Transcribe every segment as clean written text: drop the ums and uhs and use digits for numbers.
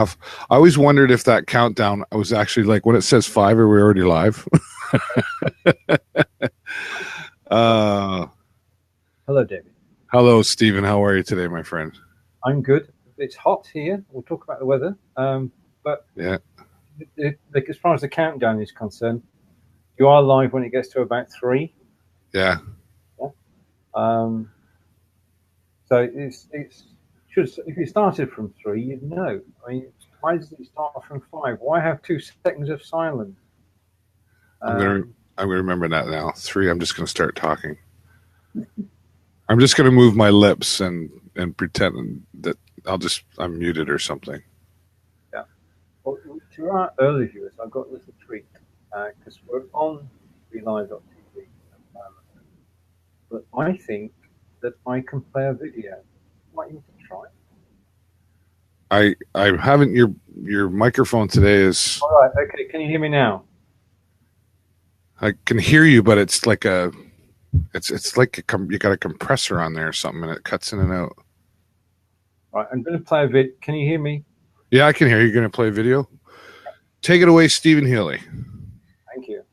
I always wondered if that countdown was actually like when it says 5, are we already live? uh, Hello, David. Hello, Stephen. How are you today, my friend? I'm good. It's hot here. We'll talk about the weather. But yeah, as far as the countdown is concerned, you are live when it gets to about 3. Yeah. So if it started from 3, you'd know. I mean, why does it start from 5? Why have 2 seconds of silence? I'm gonna remember that now. 3. I'm just gonna start talking. I'm just gonna move my lips and pretend that I'm muted or something. Yeah. Well, to our early viewers, I've got a little treat because we're on relive.tv, but I think that I can play a video. Might you try? I haven't. Your microphone today is. All right. Okay. Can you hear me now? I can hear you, but it's like it's like you got a compressor on there or something, and it cuts in and out. All right. I'm going to play a vid. Can you hear me? Yeah, I can hear you. You're going to play a video. Take it away, Stephen Healey. Thank you.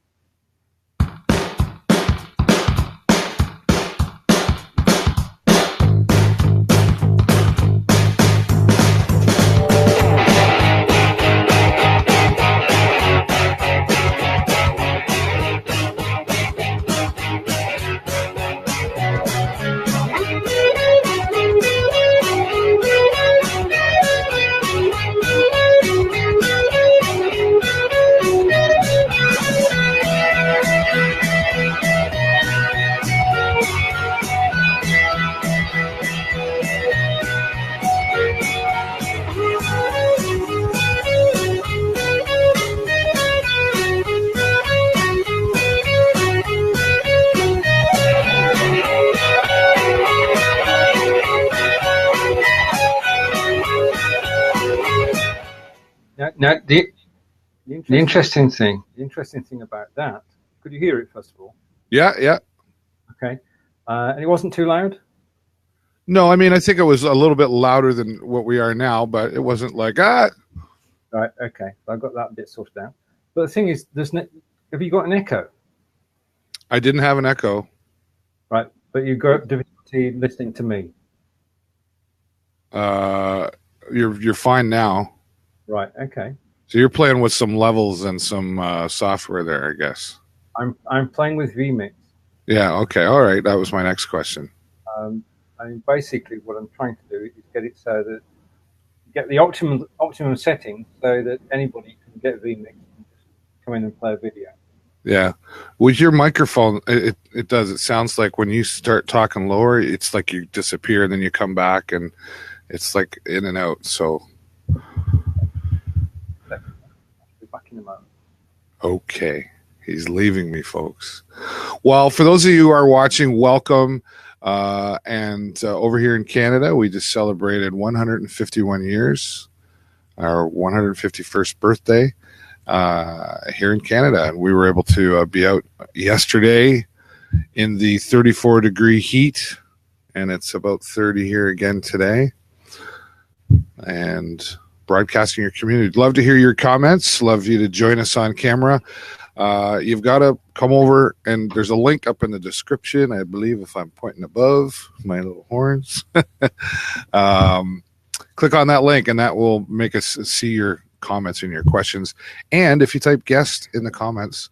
Now, the interesting thing about that, could you hear it first of all? Yeah. Okay. And it wasn't too loud? No, I mean, I think it was a little bit louder than what we are now, but it wasn't like, ah. Right, okay. So I've got that bit sorted out. But the thing is, have you got an echo? I didn't have an echo. Right, but you've got difficulty listening to me. You're fine now. Right, okay. So you're playing with some levels and some software there, I guess. I'm playing with vMix. Yeah, okay, all right. That was my next question. And basically what I'm trying to do is get it so that you get the optimum setting so that anybody can get vMix and just come in and play a video. Yeah. With your microphone, it does. It sounds like when you start talking lower, it's like you disappear and then you come back and it's like in and out. So. I'll be back in a moment. Okay. He's leaving me, folks. Well, for those of you who are watching, welcome. And over here in Canada, we just celebrated 151 years, our 151st birthday here in Canada. And we were able to be out yesterday in the 34-degree heat, and it's about 30 here again today. And broadcasting your community. Love to hear your comments. Love you to join us on camera. You've got to come over, and there's a link up in the description, I believe, if I'm pointing above my little horns. Click on that link, and that will make us see your comments and your questions. And if you type guest in the comments,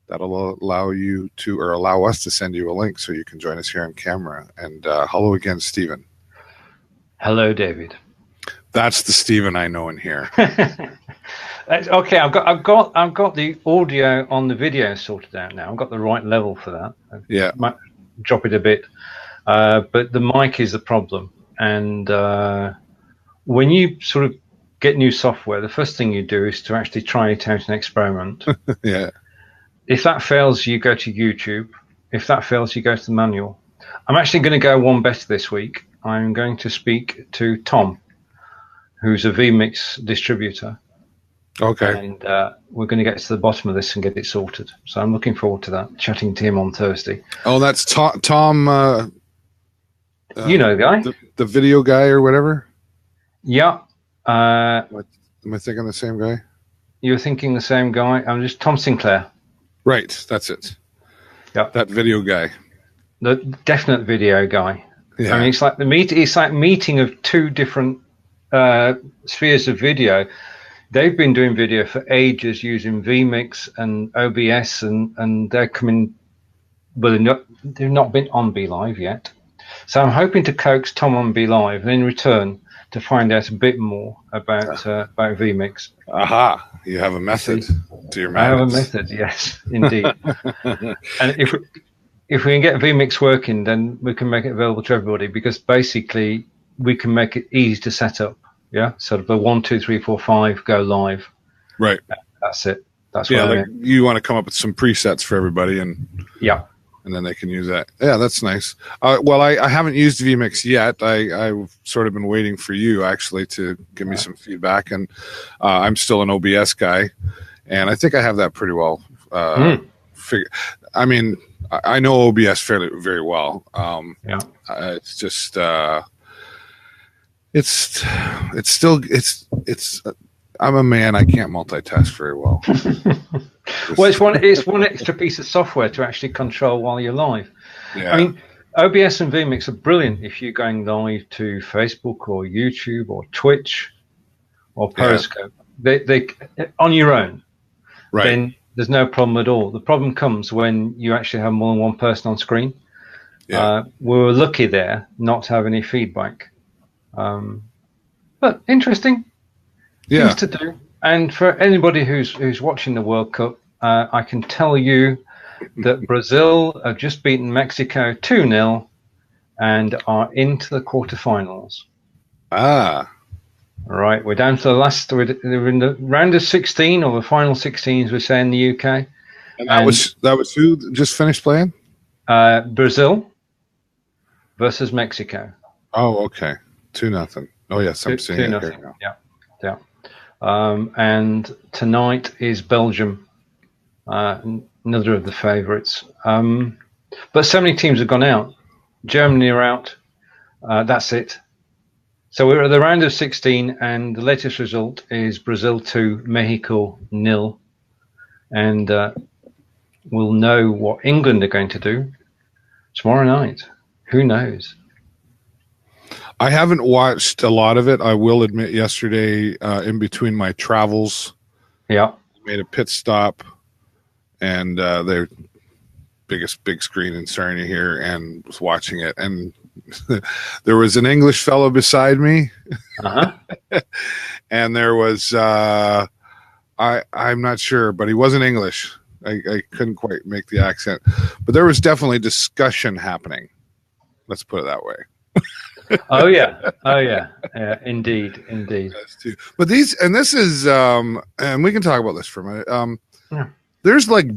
that'll allow us to send you a link so you can join us here on camera. And hello again, Stephen. Hello, David. That's the Stephen I know in here. Okay, I've got the audio on the video sorted out now. I've got the right level for that. Yeah, might drop it a bit, but the mic is the problem. And when you sort of get new software, the first thing you do is to actually try it out and experiment. Yeah. If that fails, you go to YouTube. If that fails, you go to the manual. I'm actually going to go one better this week. I'm going to speak to Tom, who's a vMix distributor. Okay. And we're going to get to the bottom of this and get it sorted. So I'm looking forward to that, chatting to him on Thursday. Oh, that's Tom. You know the guy. The video guy or whatever? Yeah. Am I thinking the same guy? You're thinking the same guy. I'm just Tom Sinclair. Right, that's it. Yeah, That video guy. the definite video guy. Yeah. I mean, it's like meeting of two different spheres of video. They've been doing video for ages using vMix and OBS, and they're coming. But they've not been on Be Live yet. So I'm hoping to coax Tom on Be Live, and in return to find out a bit more about vMix. Aha! You have a method to your madness. I have a method, yes, indeed. And if we can get vMix working, then we can make it available to everybody, because basically we can make it easy to set up. Yeah, sort of a 1, 2, 3, 4, 5 go live. Right. That's it. That's yeah. what Like you want to come up with some presets for everybody, and and then they can use that. Yeah, that's nice. Well, I haven't used vMix yet. I've sort of been waiting for you actually to give me some feedback, and I'm still an OBS guy, and I think I have that pretty well figured. I mean, I know OBS very well. It's just it's still I'm a man. I can't multitask very well. Well, it's one extra piece of software to actually control while you're live. Yeah. I mean, OBS and vMix are brilliant if you're going live to Facebook or YouTube or Twitch or Periscope. They on your own. Right. Then there's no problem at all. The problem comes when you actually have more than one person on screen. Yeah. We were lucky there not to have any feedback. But interesting things to do. And for anybody who's watching the World Cup, I can tell you that Brazil have just beaten Mexico 2-0 and are into the quarterfinals. Ah. All right, we're down to the last. We're in the round of 16, or the final 16, as we say in the UK. And that was who just finished playing? Brazil versus Mexico. Oh, okay. 2-0. Oh, yes, I'm seeing it here now. Yeah. And tonight is Belgium, another of the favourites. But so many teams have gone out. Germany are out. That's it. So we're at the round of 16, and the latest result is Brazil 2, Mexico 0. And we'll know what England are going to do tomorrow night. Who knows? I haven't watched a lot of it. I will admit, yesterday, in between my travels, made a pit stop, and the biggest big screen in Sarnia here, and was watching it. And there was an English fellow beside me, and there was I'm not sure, but he wasn't English. I couldn't quite make the accent, but there was definitely discussion happening. Let's put it that way. Oh yeah, indeed. But this is, and we can talk about this for a minute. There's like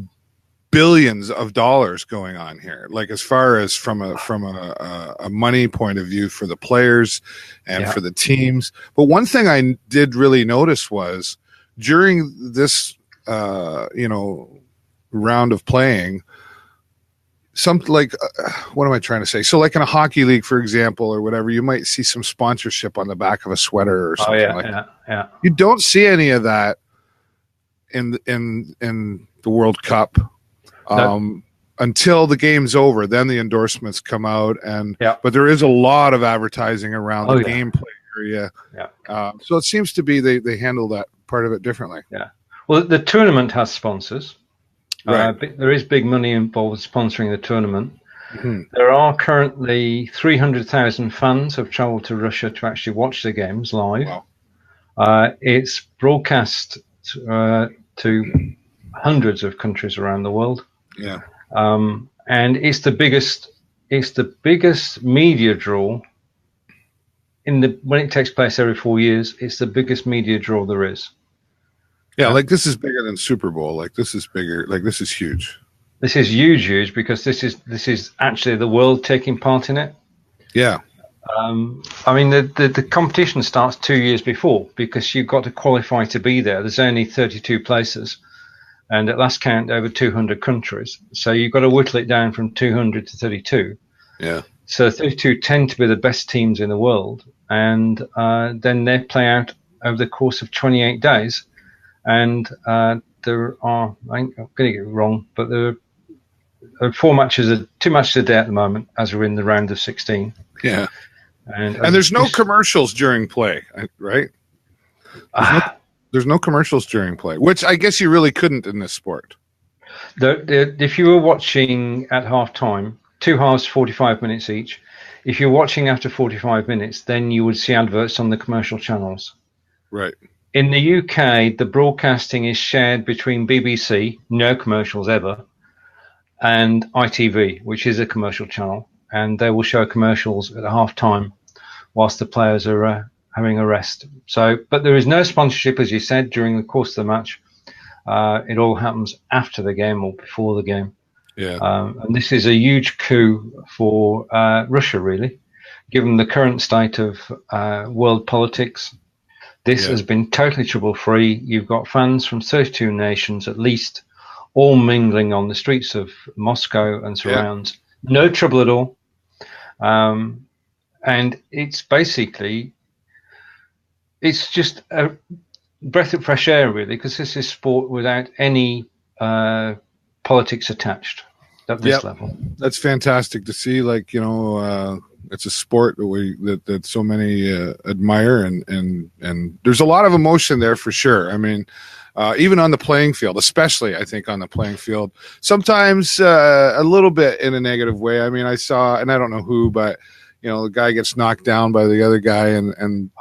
billions of dollars going on here, like as far as from a money point of view for the players and for the teams. But one thing I did really notice was during this, round of playing, something like what am I trying to say? So, like in a hockey league, for example, or whatever, you might see some sponsorship on the back of a sweater or something that. You don't see any of that in the World Cup until the game's over. Then the endorsements come out, but there is a lot of advertising around the gameplay area. So it seems to be they handle that part of it differently. Yeah. Well, the tournament has sponsors. Right. There is big money involved with sponsoring the tournament. Mm-hmm. There are currently 300,000 fans have traveled to Russia to actually watch the games live. Wow. It's broadcast to hundreds of countries around the world. Yeah. And it's the biggest media draw when it takes place every 4 years. It's the biggest media draw there is. Yeah, like this is bigger than Super Bowl. Like this is bigger. Like this is huge. This is huge because this is actually the world taking part in it. Yeah. I mean, the competition starts 2 years before because you've got to qualify to be there. There's only 32 places, and at last count, over 200 countries. So you've got to whittle it down from 200 to 32. Yeah. So 32 tend to be the best teams in the world, and then they play out over the course of 28 days. And there are, I'm going to get it wrong, but there are 2 matches a day at the moment, as we're in the round of 16. Yeah. And there's no commercials during play, right? There's no commercials during play, which I guess you really couldn't in this sport. If you were watching at half time, 2 halves, 45 minutes each, if you're watching after 45 minutes, then you would see adverts on the commercial channels. Right. In the UK, the broadcasting is shared between BBC, no commercials ever, and ITV, which is a commercial channel, and they will show commercials at half time whilst the players are having a rest. So, but there is no sponsorship, as you said, during the course of the match. It all happens after the game or before the game. Yeah. And this is a huge coup for Russia, really, given the current state of world politics. This has been totally trouble-free. You've got fans from 32 nations, at least, all mingling on the streets of Moscow and surrounds. Yeah. No trouble at all. And it's basically, it's just a breath of fresh air, really, because this is sport without any politics attached at this level. That's fantastic to see. Like, you know, it's a sport that so many admire, and there's a lot of emotion there for sure. I mean, even on the playing field, especially I think on the playing field, sometimes a little bit in a negative way. I mean, I saw, and I don't know who, but you know, the guy gets knocked down by the other guy, and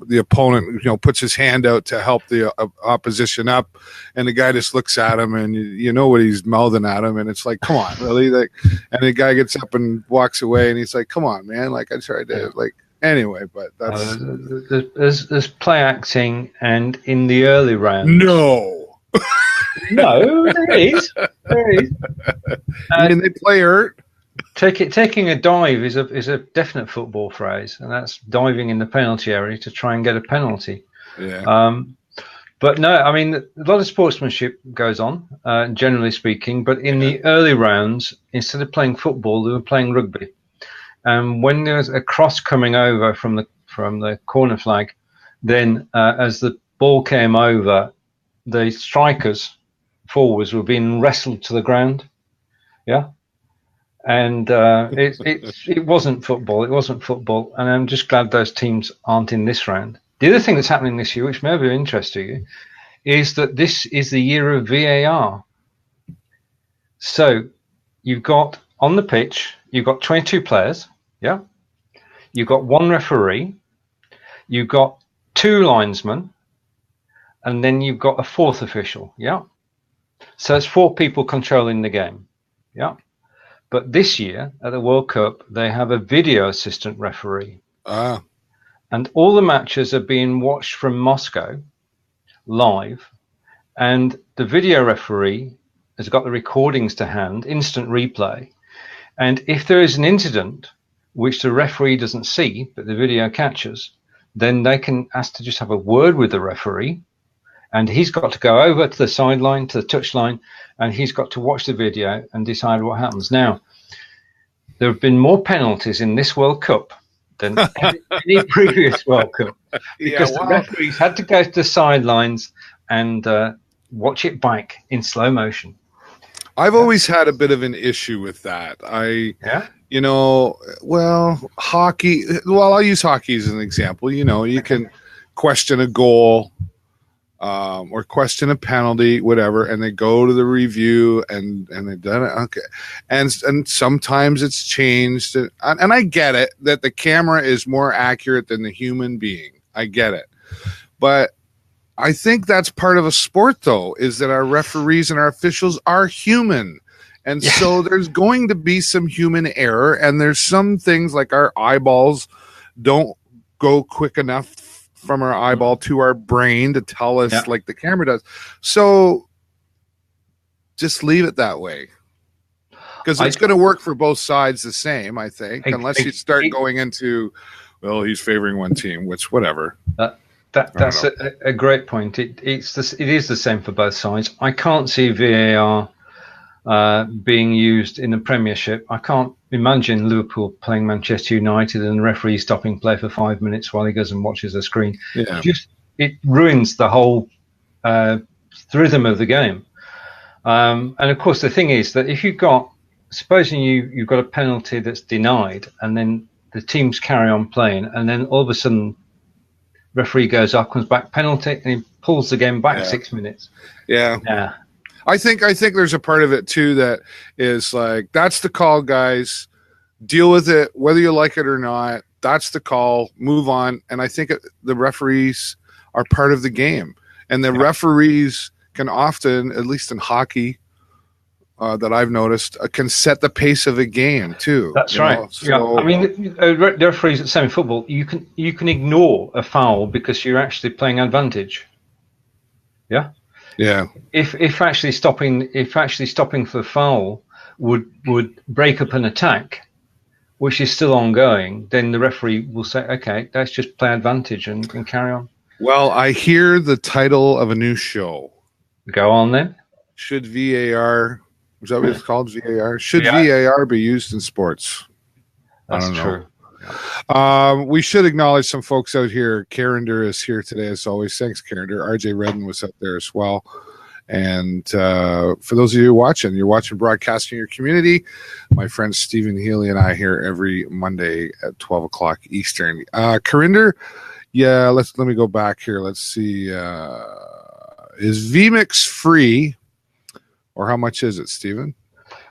the opponent, you know, puts his hand out to help the opposition up, and the guy just looks at him, and you know what he's mouthing at him, and it's like, come on, really? Like, and the guy gets up and walks away, and he's like, come on, man, like I tried to, like, anyway, but that's there's play acting, and in the early rounds, no, there is. And they play hurt. Taking a dive is a definite football phrase, and that's diving in the penalty area to try and get a penalty. Yeah. But no, I mean, a lot of sportsmanship goes on, generally speaking. But in the early rounds, instead of playing football, they were playing rugby. And when there was a cross coming over from the corner flag, then as the ball came over, the strikers forwards were being wrestled to the ground. Yeah. And it wasn't football. It wasn't football. And I'm just glad those teams aren't in this round. The other thing that's happening this year, which may be of interest to you, is that this is the year of VAR. So you've got on the pitch, you've got 22 players. Yeah. You've got 1 referee. You've got 2 linesmen. And then you've got a 4th official. Yeah. So it's 4 people controlling the game. Yeah. But this year at the World Cup, they have a video assistant referee. And all the matches are being watched from Moscow live. And the video referee has got the recordings to hand, instant replay. And if there is an incident which the referee doesn't see, but the video catches, then they can ask to just have a word with the referee. And he's got to go over to the sideline, to the touchline, and he's got to watch the video and decide what happens. Now, there have been more penalties in this World Cup than any previous World Cup, because the referees had to go to the sidelines and watch it back in slow motion. I've always had a bit of an issue with that. You know, hockey. Well, I'll use hockey as an example. You know, you can question a goal. Or question a penalty, whatever, and they go to the review and they've done it. Okay. And sometimes it's changed. And I get it that the camera is more accurate than the human being. I get it. But I think that's part of a sport, though, is that our referees and our officials are human. And so there's going to be some human error, and there's some things like our eyeballs don't go quick enough from our eyeball to our brain to tell us like the camera does. So just leave it that way, because it's going to work for both sides the same, I think, unless you start going into, well, he's favoring one team, which whatever. That's a great point. It is the same for both sides. I can't see VAR being used in the Premiership. I can't imagine Liverpool playing Manchester United and the referee stopping play for 5 minutes while he goes and watches the screen. Yeah. It ruins the whole rhythm of the game. And of course, the thing is that if supposing you've got a penalty that's denied, and then the teams carry on playing, and then all of a sudden, referee goes up, comes back, penalty, and he pulls the game back 6 minutes. Yeah. I think there's a part of it too that is like, that's the call, guys. Deal with it, whether you like it or not. That's the call. Move on. And I think the referees are part of the game, and the referees can often, at least in hockey, that I've noticed, can set the pace of a game too. That's right. So, I mean, the referees at semi-football, you can ignore a foul because you're actually playing advantage. Yeah. Yeah. If actually stopping for the foul would break up an attack, which is still ongoing, then the referee will say, okay, let's just play advantage and carry on. Well, I hear the title of a new show. Go on then. Should VAR? Is that what it's called? VAR? Should VAR be used in sports? That's true. We should acknowledge some folks out here. Carender is here today, as always. Thanks, Carender. RJ Redden was out there as well. And for those of you watching, you're watching Broadcasting Your Community. My friend Stephen Healey and I here every Monday at 12 o'clock Eastern. Carender, let me go back here. Let's see. Is vMix free, or how much is it, Stephen?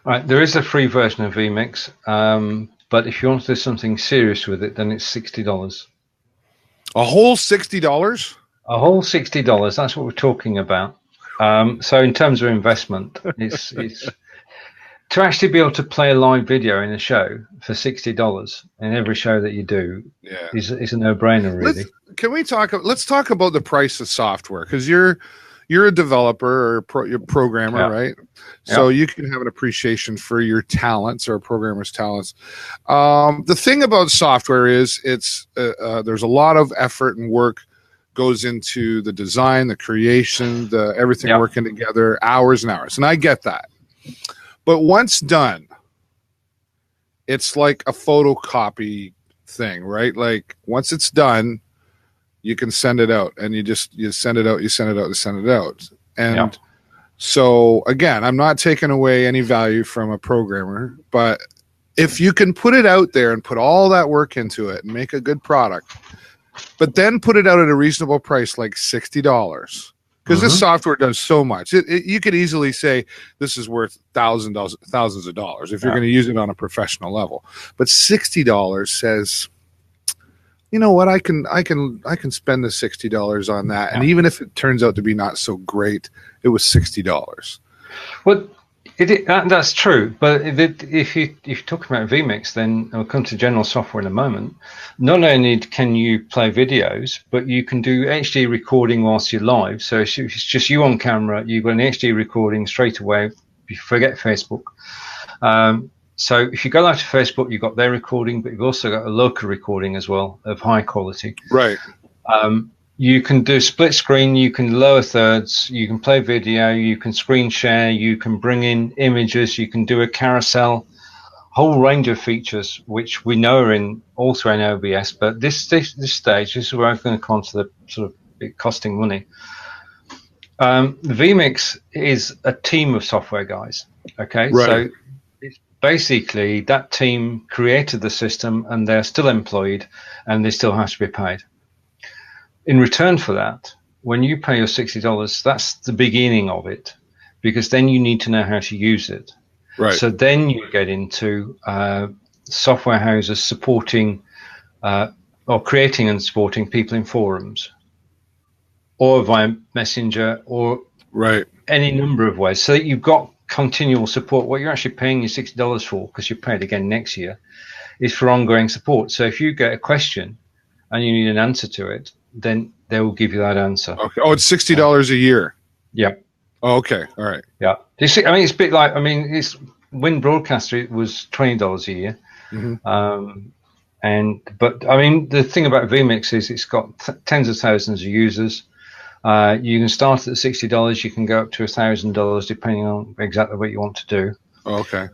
All right, there is a free version of vMix, but if you want to do something serious with it, then it's $60. A whole $60? A whole $60. That's what we're talking about. So in terms of investment, it's to actually be able to play a live video in a show for $60 in every show that you do is a no-brainer, really. Let's talk about the price of software, because you're a developer or you're a programmer, right? So you can have an appreciation for your talents or a programmer's talents. The thing about software is there's a lot of effort and work goes into the design, the creation, everything working together, hours and hours. And I get that. But once done, it's like a photocopy thing, right? Like once it's done, you can send it out, and you send it out. And so again, I'm not taking away any value from a programmer, but if you can put it out there and put all that work into it and make a good product, but then put it out at a reasonable price, like $60, because this software does so much. You could easily say this is worth thousands of dollars if you're going to use it on a professional level. But $60 says, you know what, I can spend the $60 on that, and even if it turns out to be not so great, it was $60. Well, that's true. But if you're talking about vMix, then we'll come to general software in a moment. Not only can you play videos, but you can do HD recording whilst you're live. So if it's just you on camera, you've got an HD recording straight away. You forget Facebook. So if you go out to Facebook, you've got their recording, but you've also got a local recording as well of high quality. Right. You can do split screen, you can lower thirds, you can play video, you can screen share, you can bring in images, you can do a carousel, whole range of features which we know are also in OBS. But this stage, this is where I'm going to come on to the sort of costing money. vMix is a team of software guys. Okay, right. So basically, that team created the system, and they're still employed, and they still have to be paid. In return for that, when you pay your $60, that's the beginning of it, because then you need to know how to use it. Right. So then you get into software houses supporting or creating and supporting people in forums, or via Messenger, or any number of ways. So that you've got continual support. What you're actually paying your $60 for, because you pay it again next year, is for ongoing support. So if you get a question and you need an answer to it, then they will give you that answer. Okay. Oh, it's $60 a year. Yeah. Oh, okay. All right. Yeah. You see, I mean, it's a bit like, it's when Broadcaster, it was $20 a year. Mm-hmm. But I mean, the thing about vMix is it's got tens of thousands of users. You can start at $60. You can go up to $1,000 depending on exactly what you want to do. Oh, okay.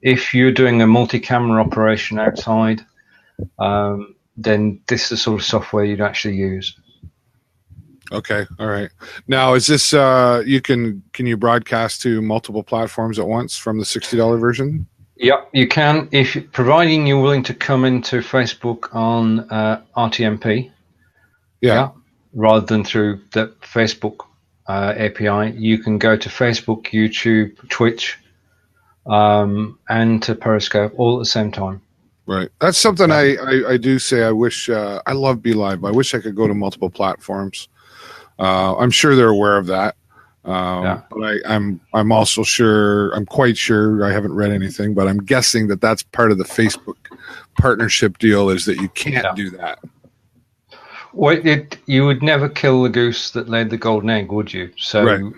If you're doing a multi-camera operation outside, then this is the sort of software you'd actually use. Okay, all right. Now, is this can you broadcast to multiple platforms at once from the $60 version? Yep, you can, providing you're willing to come into Facebook on RTMP. Yeah. Rather than through the Facebook API, you can go to Facebook, YouTube, Twitch, and to Periscope all at the same time. Right. That's something I do say. I wish I love BeLive. I wish I could go to multiple platforms. I'm sure they're aware of that. But I'm also sure, I'm quite sure, I haven't read anything, but I'm guessing that that's part of the Facebook partnership deal, is that you can't do that. Well, you would never kill the goose that laid the golden egg, would you? So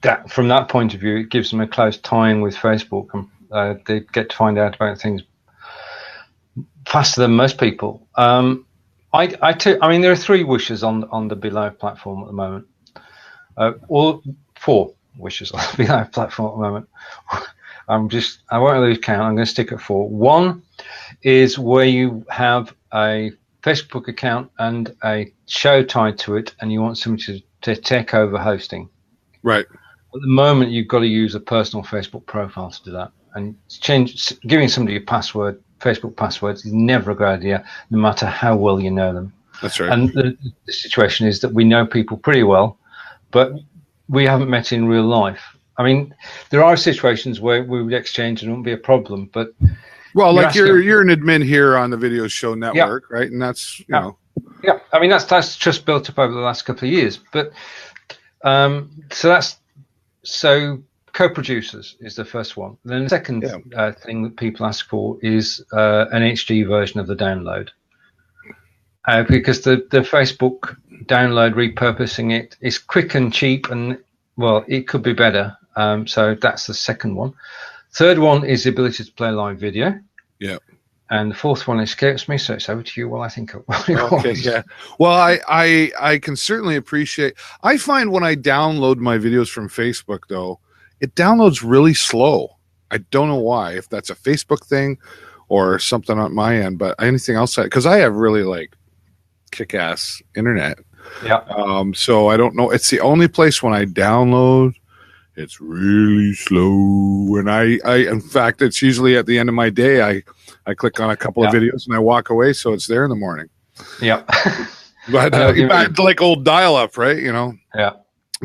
that, from that point of view, it gives them a close tie-in with Facebook, and they get to find out about things faster than most people. I mean, there are 3 wishes on the BeLive platform at the moment. All 4 wishes on the BeLive platform at the moment. I won't lose count. I'm going to stick at 4. 1 is where you have a Facebook account and a show tied to it, and you want somebody to take over hosting. Right. At the moment, you've got to use a personal Facebook profile to do that, and giving somebody a password. Facebook passwords is never a good idea, no matter how well you know them. That's right. And the situation is that we know people pretty well, but we haven't met in real life. I mean, there are situations where we would exchange and it wouldn't be a problem, but like you're an admin here on the Video Show Network, right? And that's you know. Yeah, I mean that's just built up over the last couple of years, but so co-producers is the first one. Then the second thing that people ask for is an HD version of the download, because the Facebook download, repurposing it is quick and cheap, and well, it could be better. So that's the second one. Third one is the ability to play live video. Yeah. And the fourth one escapes me, so it's over to you while I think of what it okay, was. Yeah. Well, I can certainly appreciate. I find when I download my videos from Facebook, though, it downloads really slow. I don't know why, if that's a Facebook thing or something on my end, but anything else, because I have really like kick-ass internet. Yeah. So I don't know. It's the only place when I download, it's really slow. And I in fact, it's usually at the end of my day, I click on a couple of videos and I walk away, so it's there in the morning. Yeah. But like old dial-up, right? You know. Yeah.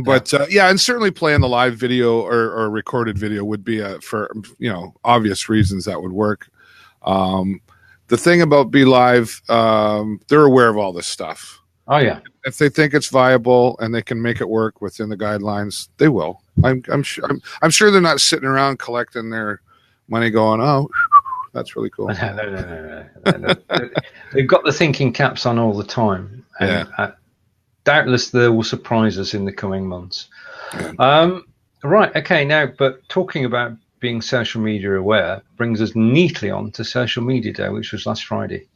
But and certainly playing the live video or recorded video would be for obvious reasons that would work. The thing about BeLive, they're aware of all this stuff. Oh yeah. If they think it's viable and they can make it work within the guidelines, they will. I'm sure they're not sitting around collecting their money, going, "Oh, that's really cool." No. They've got the thinking caps on all the time. And, doubtless they will surprise us in the coming months. Yeah. Right. Okay. Now, but talking about being social media aware brings us neatly on to Social Media Day, which was last Friday.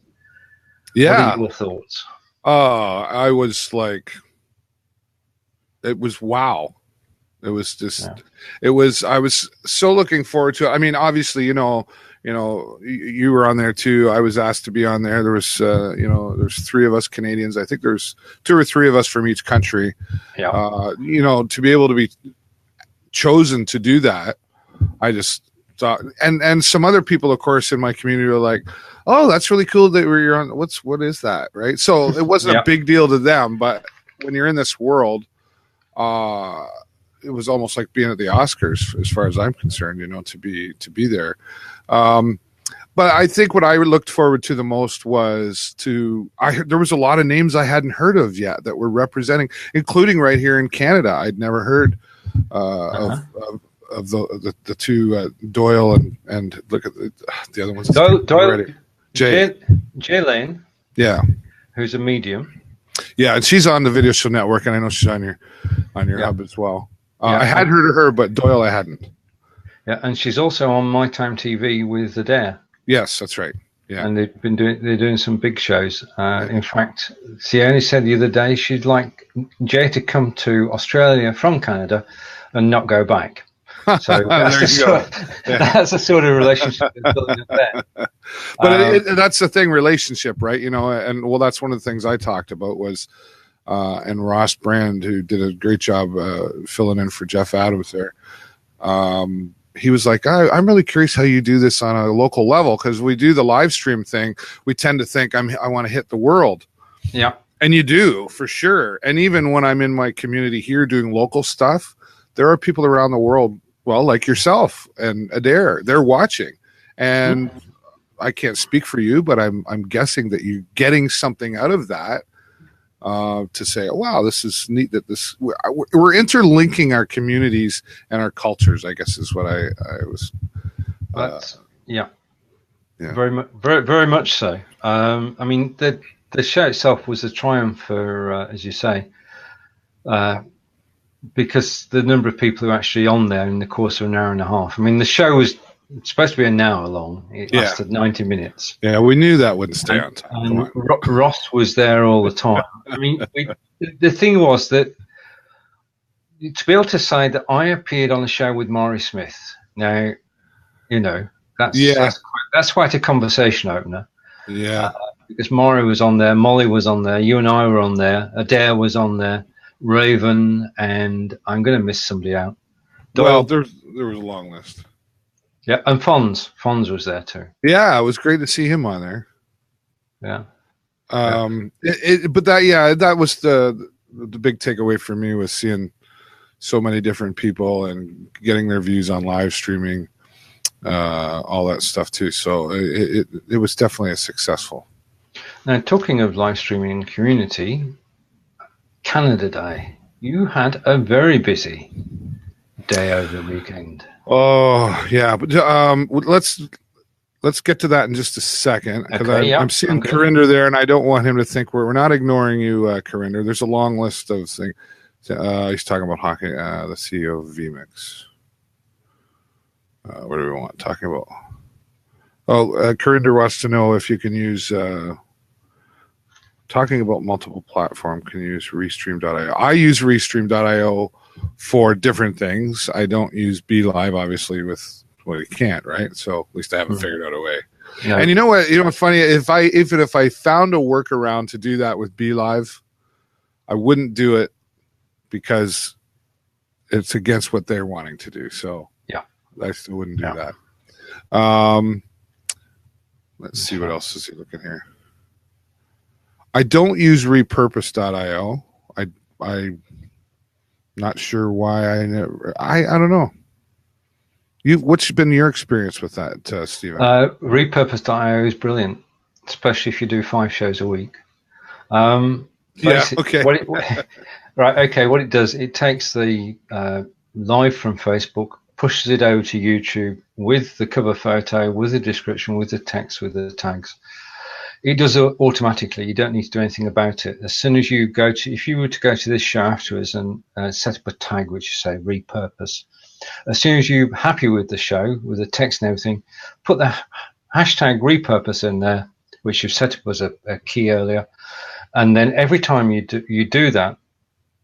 Yeah. What are your thoughts? I was like, it was wow. It was just, I was so looking forward to it. I mean, obviously, you were on there too. I was asked to be on there. There was, there's 3 of us Canadians. I think there's 2 or 3 of us from each country. Yeah. To be able to be chosen to do that, I just thought, and some other people, of course, in my community were like, "Oh, that's really cool that you're on. What is that?" Right. So it wasn't a big deal to them, but when you're in this world, it was almost like being at the Oscars, as far as I'm concerned, to be there. But I think what I looked forward to the most was there was a lot of names I hadn't heard of yet that were representing, including right here in Canada. I'd never heard of the 2 Doyle and look at the other ones. Doyle, Jay Lane. Yeah. Who's a medium. Yeah, and she's on the Video Show Network, and I know she's on your hub as well. I had heard of her, but Doyle I hadn't. Yeah, and she's also on My Time TV with Adair. Yes, that's right. Yeah, and they're doing some big shows. In fact, Sione said the other day she'd like Jay to come to Australia from Canada and not go back. So There you go. that's the sort of relationship that's building up there. But that's the thing, relationship, right? And well, that's one of the things I talked about was, and Ross Brand, who did a great job filling in for Jeff Adams there. He was like, I'm really curious how you do this on a local level, because we do the live stream thing. We tend to think I want to hit the world. Yeah. And you do, for sure. And even when I'm in my community here doing local stuff, there are people around the world, well, like yourself and Adair, they're watching. And I can't speak for you, but I'm guessing that you're getting something out of that, to say, oh, wow, this is neat that we're interlinking our communities and our cultures, I guess is what I was. Yeah. Very much, very much so. I mean, the show itself was a triumph for, as you say, because the number of people who are actually on there in the course of an hour and a half. I mean, the show was supposed to be an hour long. It lasted 90 minutes. Yeah, we knew that wouldn't stay on time. And Ross was there all the time. I mean, the thing was that to be able to say that I appeared on the show with Maury Smith, now, that's quite a conversation opener. Yeah. Because Maury was on there, Molly was on there, you and I were on there, Adair was on there, Raven, and I'm going to miss somebody out. Well, there was a long list. Yeah, and Fonz was there too. Yeah, it was great to see him on there. Yeah. But that was the big takeaway for me, was seeing so many different people and getting their views on live streaming, all that stuff too. So it was definitely a successful. Now, talking of live streaming and community, Canada Day, you had a very busy day over the weekend. Oh yeah, but let's get to that in just a second, because I'm seeing Corinder there, and I don't want him to think we're not ignoring you, Corinder. There's a long list of things. He's talking about hockey. The CEO of VMix. What do we want talking about? Oh, Corinder wants to know if you can use. Talking about multiple platform, can you use Restream.io? I use Restream.io for different things. I don't use BeLive, obviously, with you can't, right? So at least I haven't figured out a way. Yeah. And you know what? What's funny? If I found a workaround to do that with BeLive, I wouldn't do it, because it's against what they're wanting to do. So yeah, I still wouldn't do that. Let's see, what else is he looking here. I don't use repurpose.io. I'm not sure why I don't know. What's been your experience with that, Stephen? Repurpose.io is brilliant, especially if you do 5 shows a week. Okay. What it does, it takes the live from Facebook, pushes it over to YouTube with the cover photo, with the description, with the text, with the tags. It does it automatically. You don't need to do anything about it. As soon as you if you were to go to this show afterwards and set up a tag which you say repurpose, as soon as you're happy with the show, with the text and everything, put the hashtag repurpose in there, which you've set up as a key earlier. And then every time you do that,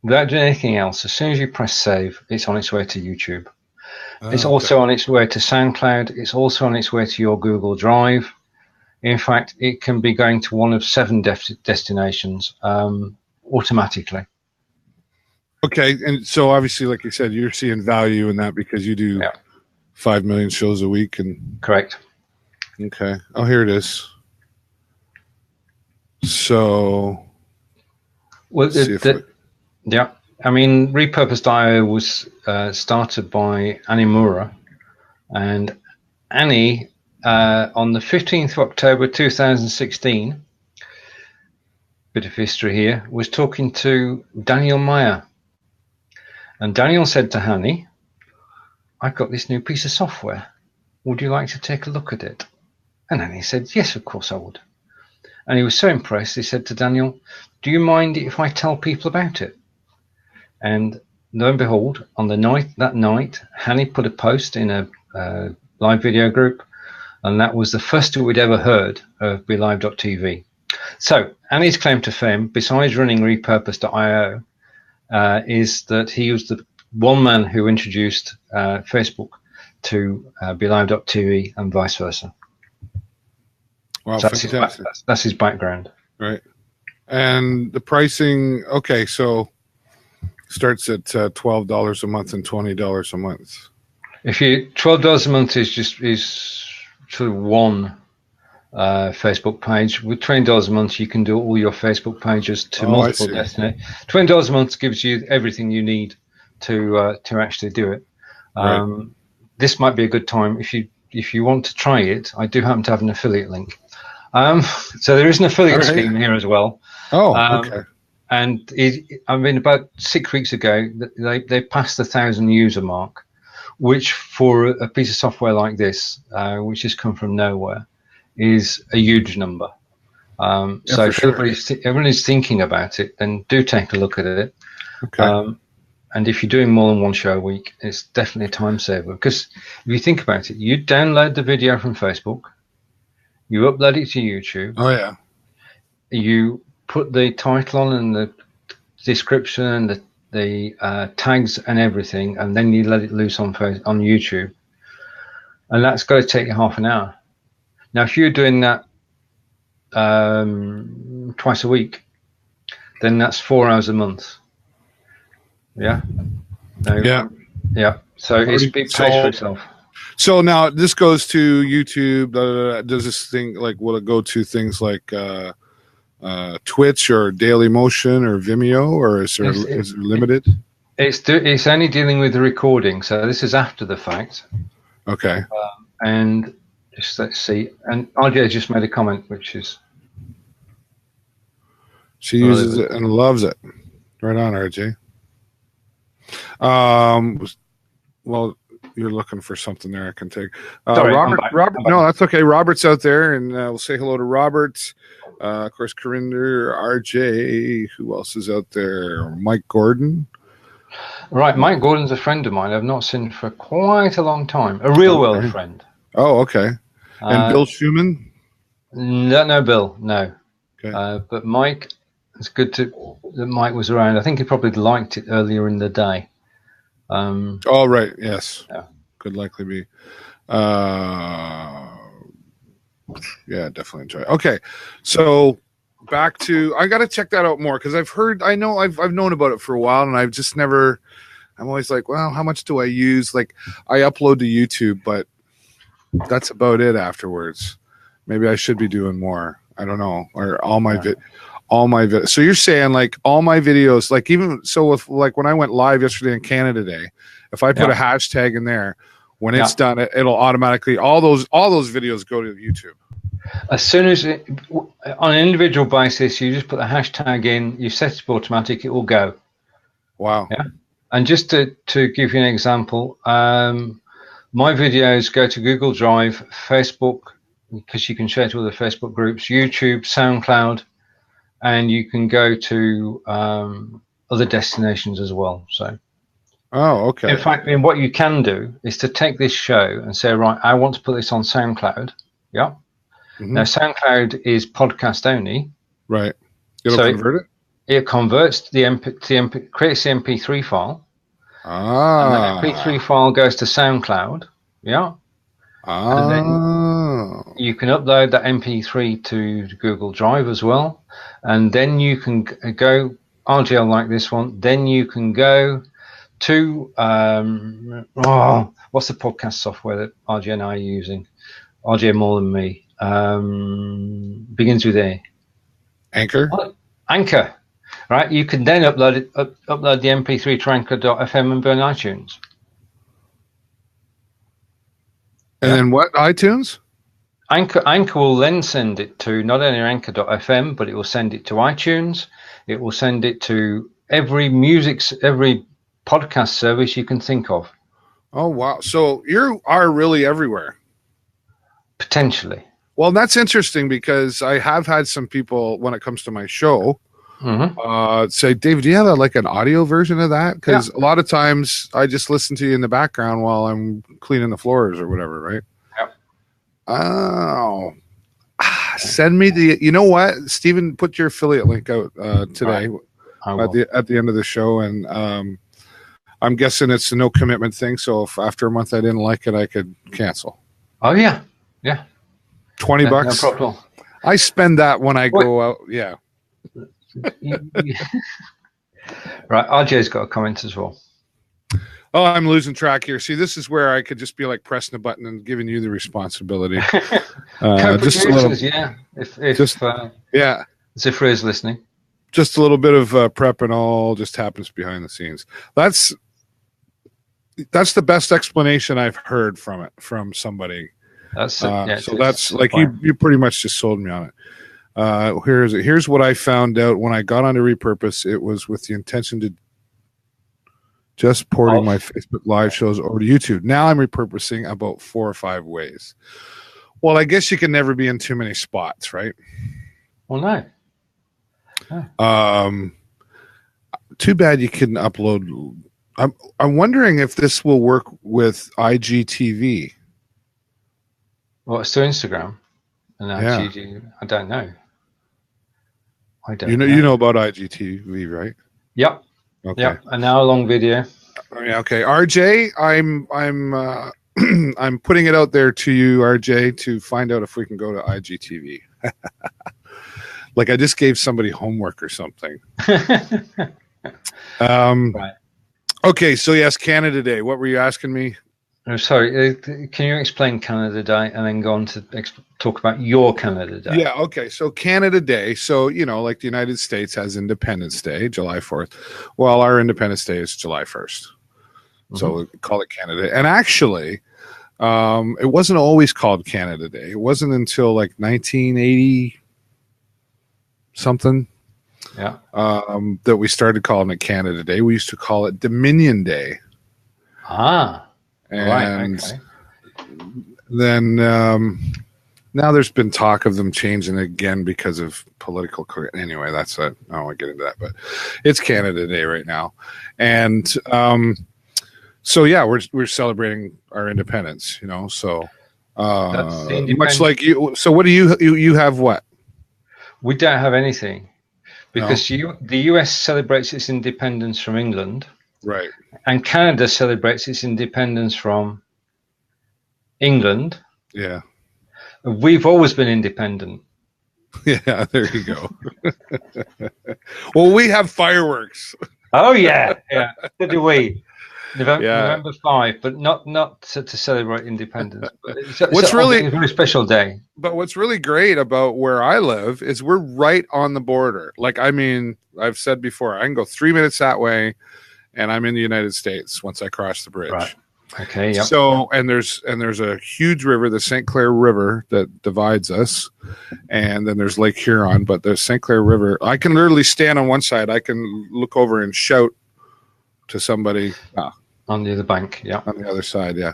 without doing anything else, as soon as you press save, it's on its way to YouTube. It's also on its way to SoundCloud. It's also on its way to your Google Drive. In fact, it can be going to one of 7 destinations automatically. Okay, and so obviously, like you said, you're seeing value in that because you do 5 million shows a week, and correct. Okay. Oh, here it is. So, I mean, Repurpose.io was started by Annie Mura, and Annie, on the 15th of October 2016, bit of history here, was talking to Daniel Meyer. And Daniel said to Annie, I've got this new piece of software. Would you like to take a look at it? And Annie said, yes, of course I would. And he was so impressed, he said to Daniel, do you mind if I tell people about it? And lo and behold, on that night, Annie put a post in a live video group, and that was the first we'd ever heard of BeLive.tv. So Annie's claim to fame, besides running Repurpose.io, is that he was the one man who introduced Facebook to BeLive.tv and vice versa. Wow, so fantastic. That's his background. Right. And the pricing, okay, so starts at $12 a month and $20 a month. If you $12 a month is sort of one Facebook page. With $20 a month, you can do all your Facebook pages to multiple destinations. $20 a month gives you everything you need to actually do it. Right. This might be a good time if you want to try it. I do happen to have an affiliate link. So there is an affiliate scheme here as well. Oh, okay. And about 6 weeks ago, they passed the 1,000 user mark, which for a piece of software like this, which has come from nowhere, is a huge number. So if everyone is thinking about it, then do take a look at it. Okay. And if you're doing more than one show a week, it's definitely a time saver. Because if you think about it, you download the video from Facebook, you upload it to YouTube. Oh, yeah. You put the title on and the description and the tags and everything, and then you let it loose on YouTube. And that's going to take you half an hour. Now, if you're doing that twice a week, then that's 4 hours a month. Yeah. Yeah. So it pays for itself. So now this goes to YouTube. Does this thing will it go to things like Twitch or Daily Motion or Vimeo, or is it limited? It's only dealing with the recording. So this is after the fact. Okay. And just let's see. And RJ just made a comment, which is she uses it and loves it. Right on, RJ. Well, you're looking for something there I can take. Robert, no, that's okay. Robert's out there, and we'll say hello to Robert. Of course, Corinder, RJ. Who else is out there? Mike Gordon. Right, Mike Gordon's a friend of mine. I've not seen for quite a long time. A real world friend. Oh, okay. And Bill Schumann? No, Bill, no. Okay. But Mike, it's good that Mike was around. I think he probably liked it earlier in the day. Oh, right. Yes. Yeah. Could likely be. Yeah, definitely enjoy it. Okay. So back to, I got to check that out more because I've known about it for a while, and I've just never, I'm always like, well, how much do I use? Like, I upload to YouTube, but that's about it afterwards. Maybe I should be doing more. I don't know. Or all my videos. So you're saying like all my videos, like even so if like when I went live yesterday in Canada Day, if I put a hashtag in there, when it's done, it'll automatically all those videos go to YouTube. As soon as on an individual basis, you just put the hashtag in, you set it automatic, it will go. Wow. Yeah. And just to give you an example, my videos go to Google Drive, Facebook, because you can share to other Facebook groups, YouTube, SoundCloud, and you can go to other destinations as well. So, okay. In fact, what you can do is to take this show and say, right, I want to put this on SoundCloud. Yeah. Mm-hmm. Now, SoundCloud is podcast only. Right. It'll convert it? It converts to creates the MP3 file. And the MP3 file goes to SoundCloud. Yeah. And then you can upload that MP3 to Google Drive as well. And then you can go, RGL like this one, then you can go to, what's the podcast software that RJ and I are using? RJ more than me. Begins with A. Anchor? Anchor. Right, you can then upload the MP3 to Anchor.fm and burn iTunes. And then what? iTunes? Anchor will then send it to not only Anchor.fm, but it will send it to iTunes. It will send it to every podcast service you can think of. Oh, wow. So you are really everywhere. Potentially. Well, that's interesting because I have had some people, when it comes to my show, say, David, do you have an audio version of that? Because a lot of times I just listen to you in the background while I'm cleaning the floors or whatever, right? Yep. Oh. Send me you know what? Stephen, put your affiliate link out today at the end of the show. And I'm guessing it's a no commitment thing. So if after a month I didn't like it, I could cancel. Oh yeah. $20. No problem. I spend that when I go out. Yeah. Right. RJ's got a comment as well. Oh, I'm losing track here. See, this is where I could just be like pressing a button and giving you the responsibility. Just a little, yeah. If Zifra is listening, just a little bit of prep and all just happens behind the scenes. That's the best explanation I've heard from somebody. So that's like you pretty much just sold me on it. Here's what I found out when I got onto Repurpose. It was with the intention to just porting my Facebook live shows over to YouTube. Now I'm repurposing about 4 or 5 ways. Well, I guess you can never be in too many spots, right? Well, no. Too bad you couldn't upload. I'm wondering if this will work with IGTV. Well, it's to Instagram, and I don't know. You know about IGTV, right? Yep. Okay. Yep. An hour-long video. Okay, RJ, I'm putting it out there to you, RJ, to find out if we can go to IGTV. Like I just gave somebody homework or something. Right. Okay, so yes, Canada Day. What were you asking me? I'm sorry. Can you explain Canada Day and then go on to talk about your Canada Day? Yeah. Okay. So Canada Day. So like the United States has Independence Day, July 4th. Well, our Independence Day is July 1st. So we call it Canada Day. And actually, it wasn't always called Canada Day. It wasn't until like 1980 something. Yeah. That we started calling it Canada Day. We used to call it Dominion Day. And right. Okay. Then now there's been talk of them changing again because of political. Anyway, that's it. I don't want to get into that, but it's Canada Day right now, and so yeah, we're celebrating our independence. So much like you. So what do you have? What? We don't have anything because the US celebrates its independence from England. Right. And Canada celebrates its independence from England. Yeah. We've always been independent. Yeah, there you go. Well, we have fireworks. Oh, yeah. So do we. November 5, but not to celebrate independence. But it's really a very special day. But what's really great about where I live is we're right on the border. Like, I mean, I've said before, I can go 3 minutes that way, and I'm in the United States once I cross the bridge. Right. Okay. Yep. So, and there's a huge river, the St. Clair River, that divides us, and then there's Lake Huron. But the St. Clair River, I can literally stand on one side. I can look over and shout to somebody on the other bank. Yeah. On the other side. Yeah.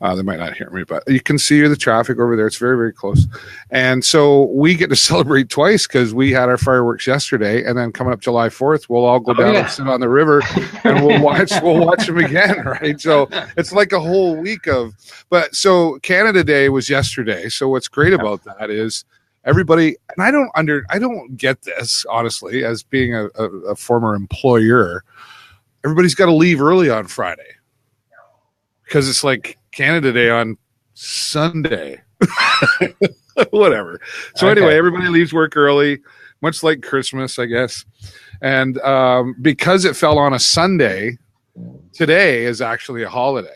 They might not hear me, but you can see the traffic over there. It's very, very close. And so we get to celebrate twice because we had our fireworks yesterday, and then coming up July 4th, we'll all go down and sit on the river and we'll watch them again. Right. So it's like a whole week but so Canada Day was yesterday. So what's great about that is everybody, and I don't get this, honestly, as being a former employer, everybody's got to leave early on Friday because it's like Canada Day on Sunday. Whatever. So anyway, everybody leaves work early, much like Christmas, I guess. And because it fell on a Sunday, today is actually a holiday.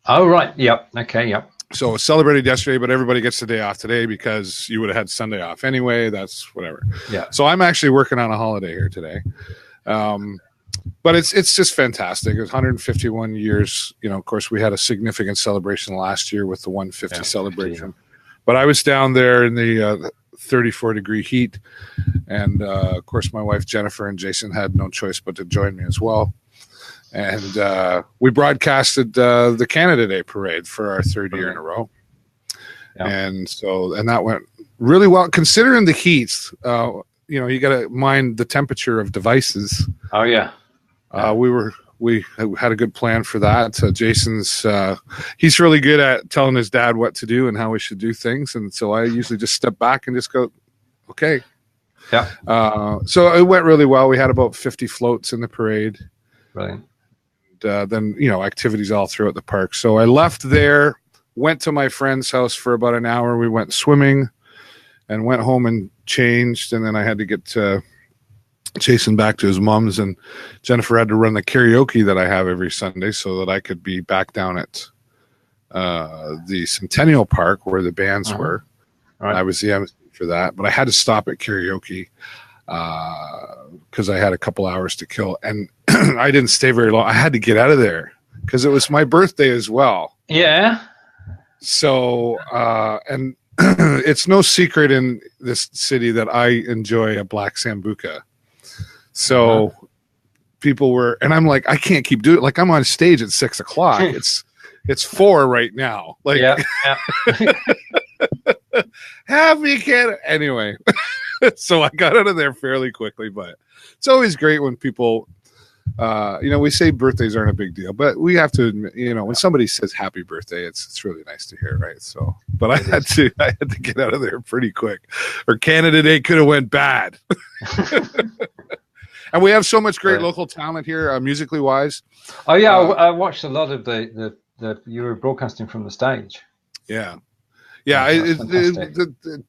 Oh, right. Yep. Okay. Yep. So it was celebrated yesterday, but everybody gets the day off today because you would have had Sunday off anyway. That's whatever. Yeah. So I'm actually working on a holiday here today. But it's just fantastic. It was 151 years. Of course, we had a significant celebration last year with the 150 celebration. But I was down there in the 34-degree heat. And, of course, my wife, Jennifer, and Jason had no choice but to join me as well. And we broadcasted the Canada Day parade for our third year in a row. Yeah. And that went really well. Considering the heats, you got to mind the temperature of devices. Oh, yeah. We had a good plan for that. Jason's he's really good at telling his dad what to do and how we should do things, and so I usually just step back and just go, okay. Yeah. So it went really well. We had about 50 floats in the parade. Brilliant. then activities all throughout the park. So I left there, went to my friend's house for about an hour. We went swimming, and went home and changed, and then I had to get Jason back to his mom's, and Jennifer had to run the karaoke that I have every Sunday so that I could be back down at the Centennial Park where the bands were. Right. I was the MC for that, but I had to stop at karaoke because I had a couple hours to kill, and I didn't stay very long. I had to get out of there because it was my birthday as well. Yeah. So, and it's no secret in this city that I enjoy a black sambuca. So people were, and I'm like, I can't keep doing it. Like, I'm on stage at 6 o'clock. It's 4 right now. Like, yeah. Happy Canada. Anyway, so I got out of there fairly quickly, but it's always great when people, we say birthdays aren't a big deal, but we have to admit, when somebody says happy birthday, it's really nice to hear, right? So, but I had to get out of there pretty quick, or Canada Day could have went bad. And we have so much great local talent here, musically wise. Oh yeah, I watched a lot of the you were broadcasting from the stage. Yeah.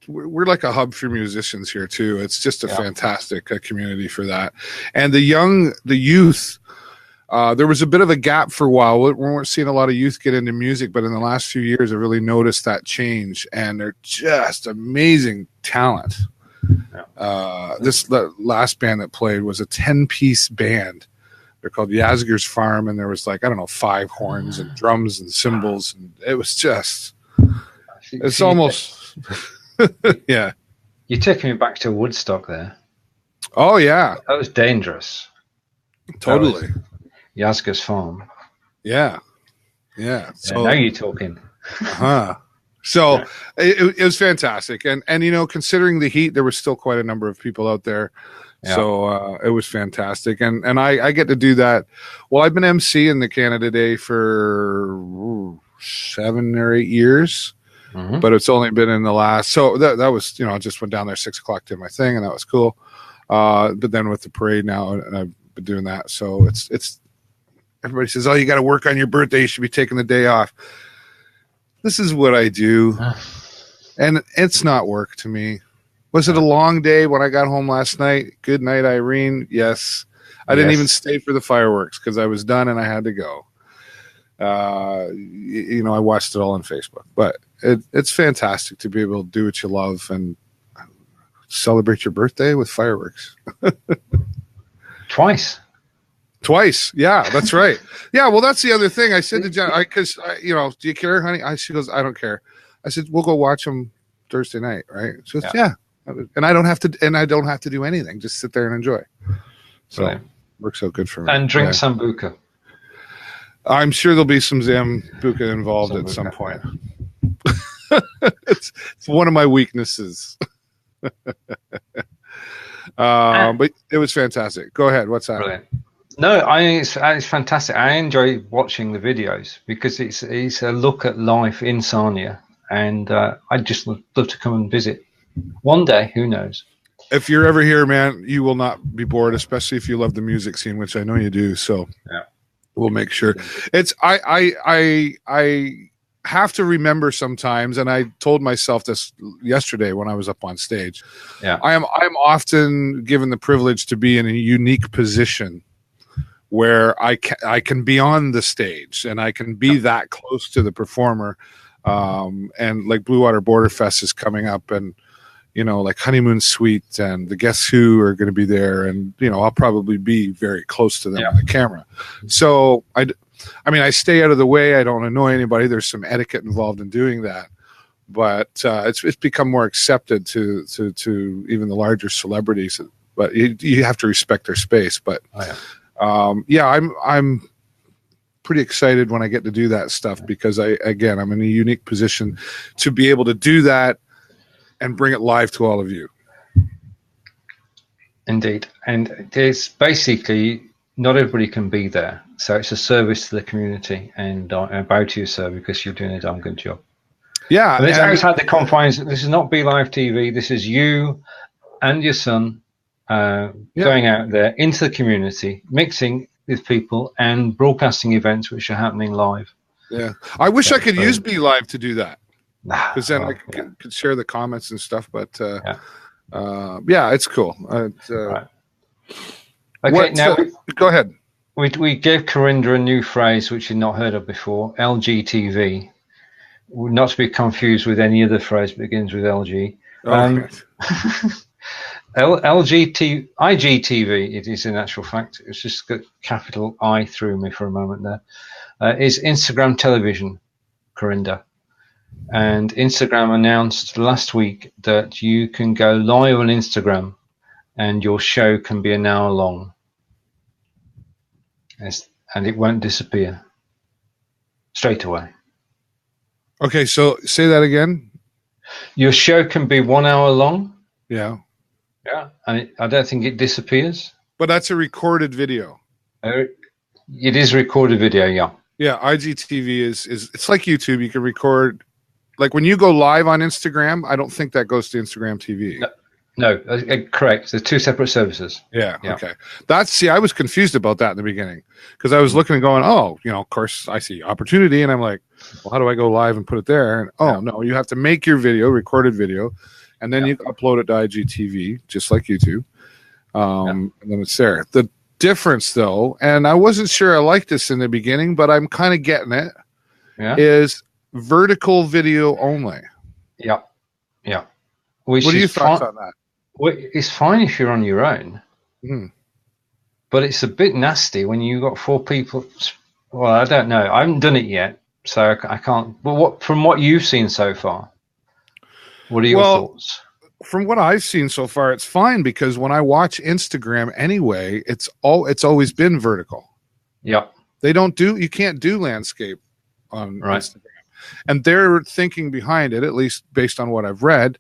We're like a hub for musicians here too. It's just a fantastic community for that. And the youth, there was a bit of a gap for a while. We weren't seeing a lot of youth get into music, but in the last few years, I really noticed that change, and they're just amazing talent. The last band that played was a 10-piece band. They're called Yazger's Farm, and there was 5 horns and drums and cymbals, and it was just, it's almost, yeah. You're taking me back to Woodstock there. Oh yeah, that was dangerous. Totally. Yazger's Farm. Yeah. So now you're talking. So it was fantastic, and considering the heat, there was still quite a number of people out there. Yeah. So it was fantastic, and I get to do that. Well, I've been emceeing the Canada Day for 7 or 8 years, but it's only been in the last. So that was I just went down there 6 o'clock, did my thing, and that was cool. But then with the parade now, and I've been doing that, so it's everybody says, "Oh, you got to work on your birthday. You should be taking the day off." This is what I do, and it's not work to me. Was it a long day when I got home last night? Good night, Irene. Yes. I didn't even stay for the fireworks because I was done and I had to go. I watched it all on Facebook. But it's fantastic to be able to do what you love and celebrate your birthday with fireworks. Twice. Yeah, that's right. Yeah, well, that's the other thing. I said to Jen, because, do you care, honey? She goes, I don't care. I said, we'll go watch them Thursday night, right? She goes, yeah. And I don't have to do anything. Just sit there and enjoy. So works out good for me. And drink sambuca. I'm sure there'll be some Zambuca involved at some point. It's one of my weaknesses. But it was fantastic. Go ahead. What's that? Brilliant. No, it's fantastic. I enjoy watching the videos because it's a look at life in Sarnia, and I'd just love to come and visit one day. Who knows? If you're ever here, man, you will not be bored, especially if you love the music scene, which I know you do. So we'll make sure. It's I have to remember sometimes, and I told myself this yesterday when I was up on stage. Yeah, I'm often given the privilege to be in a unique position where I can be on the stage and I can be that close to the performer. And like Blue Water Border Fest is coming up, and like Honeymoon Suite and the Guess Who are going to be there, and I'll probably be very close to them on the camera. So I stay out of the way. I don't annoy anybody. There's some etiquette involved in doing that, but it's become more accepted to even the larger celebrities. But you have to respect their space. But I'm pretty excited when I get to do that stuff because I'm in a unique position to be able to do that and bring it live to all of you. Indeed. And there's basically not everybody can be there. So it's a service to the community, and I bow to you, sir, because you're doing a damn good job. Yeah. And it's outside the confines. This is not Be Live TV. This is you and your son going out there into the community, mixing with people and broadcasting events which are happening live. Yeah, I wish I could use Be Live to do that, because then I could share the comments and stuff. But yeah, it's cool. Right. Okay, now go ahead. We gave Corinda a new phrase which you'd not heard of before: LGTV. Not to be confused with any other phrase that begins with LG. IGTV, it is in actual fact. It's just got capital I through me for a moment there. Is Instagram television, Corinda. And Instagram announced last week that you can go live on Instagram and your show can be an hour long. And it won't disappear straight away. Okay, so say that again. Your show can be 1 hour long. Yeah. Yeah, and I don't think it disappears. But that's a recorded video. It is recorded video, yeah. Yeah, IGTV is it's like YouTube. You can record, like when you go live on Instagram, I don't think that goes to Instagram TV. No, correct. They're two separate services. Yeah. Okay. I was confused about that in the beginning, because I was looking and going, oh, of course I see opportunity, and I'm like, well, how do I go live and put it there? And no, you have to make your video, recorded video, and then you upload it to IGTV, just like YouTube. And then it's there. The difference, though, and I wasn't sure I liked this in the beginning, but I'm kind of getting it, is vertical video only. Yeah. Yeah. What are your thoughts on that? Well, it's fine if you're on your own, but it's a bit nasty when you got 4 people. Well, I don't know. I haven't done it yet, so I can't. But from what you've seen so far, what are your thoughts? From what I've seen so far, it's fine, because when I watch Instagram anyway, it's always been vertical. Yeah, you can't do landscape on Instagram, and their thinking behind it, at least based on what I've read,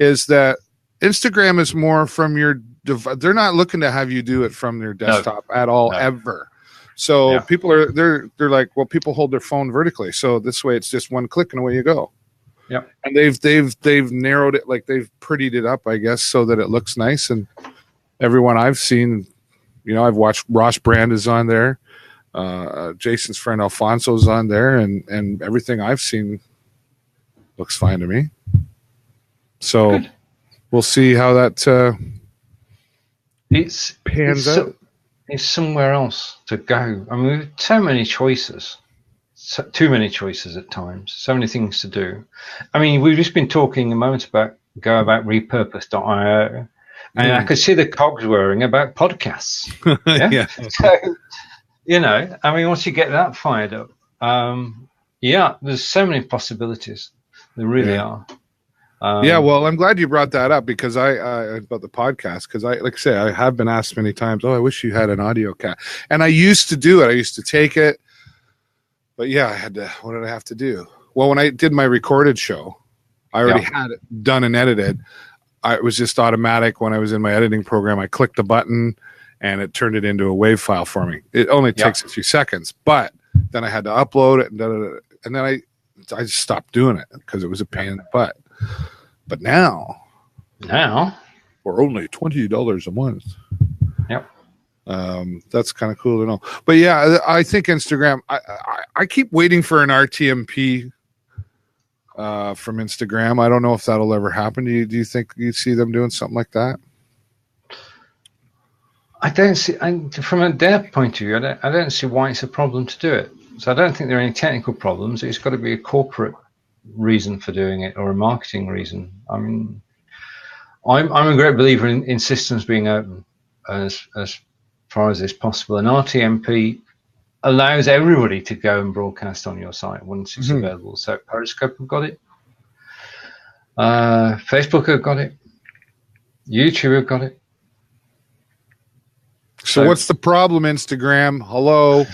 is that Instagram is more from your device. They're not looking to have you do it from their desktop at all, ever. So people they're like, well, people hold their phone vertically, so this way it's just one click and away you go. Yeah, and they've narrowed it, like they've prettied it up, I guess, so that it looks nice. And everyone I've seen, I've watched Ross Brand is on there, Jason's friend Alfonso's on there, and everything I've seen looks fine to me. So we'll see how that pans out. It's somewhere else to go. I mean, we've so many choices, too many choices at times, so many things to do. I mean, we've just been talking a moment about repurpose.io, and I could see the cogs whirring about podcasts. Yeah. So, I mean, once you get that fired up, there's so many possibilities. There really are. Well, I'm glad you brought that up, because I about the podcast, because like I say, I have been asked many times, I wish you had an audio cat, and I used to do it. I used to take it, but I had to. What did I have to do? Well, when I did my recorded show, I already had it done and edited. It was just automatic. When I was in my editing program, I clicked the button, and it turned it into a WAV file for me. It only takes a few seconds, but then I had to upload it, and then I just stopped doing it because it was a pain in the butt. But now for only $20 a month. Yep. That's kind of cool to know. But I think Instagram, I keep waiting for an RTMP from Instagram. I don't know if that'll ever happen. Do you think you see them doing something like that? I don't see, from their point of view, I don't see why it's a problem to do it. So I don't think there are any technical problems. It's got to be a corporate reason for doing it, or a marketing reason. I mean, I'm a great believer in systems being open as far as is possible, and RTMP allows everybody to go and broadcast on your site once it's available. So Periscope have got it, Facebook have got it, YouTube have got it. So what's the problem, Instagram? Hello?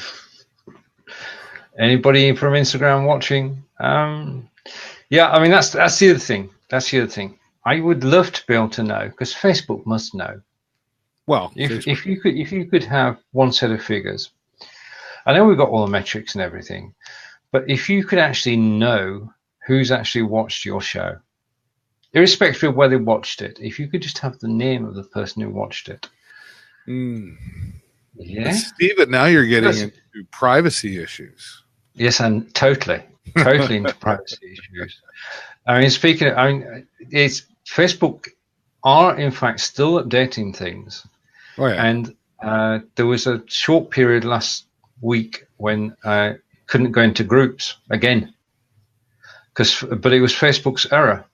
Anybody from Instagram watching? I mean, that's the other thing. That's the other thing. I would love to be able to know, because Facebook must know. Well, if you could have one set of figures, I know we've got all the metrics and everything, but if you could actually know who's actually watched your show, irrespective of whether they watched it, if you could just have the name of the person who watched it, But Yeah. Steven, now you're getting Yes. into privacy issues. Yes, and totally into privacy issues. I mean, it's Facebook are in fact still updating things, Oh yeah. and there was a short period last week when I couldn't go into groups again, but it was Facebook's error.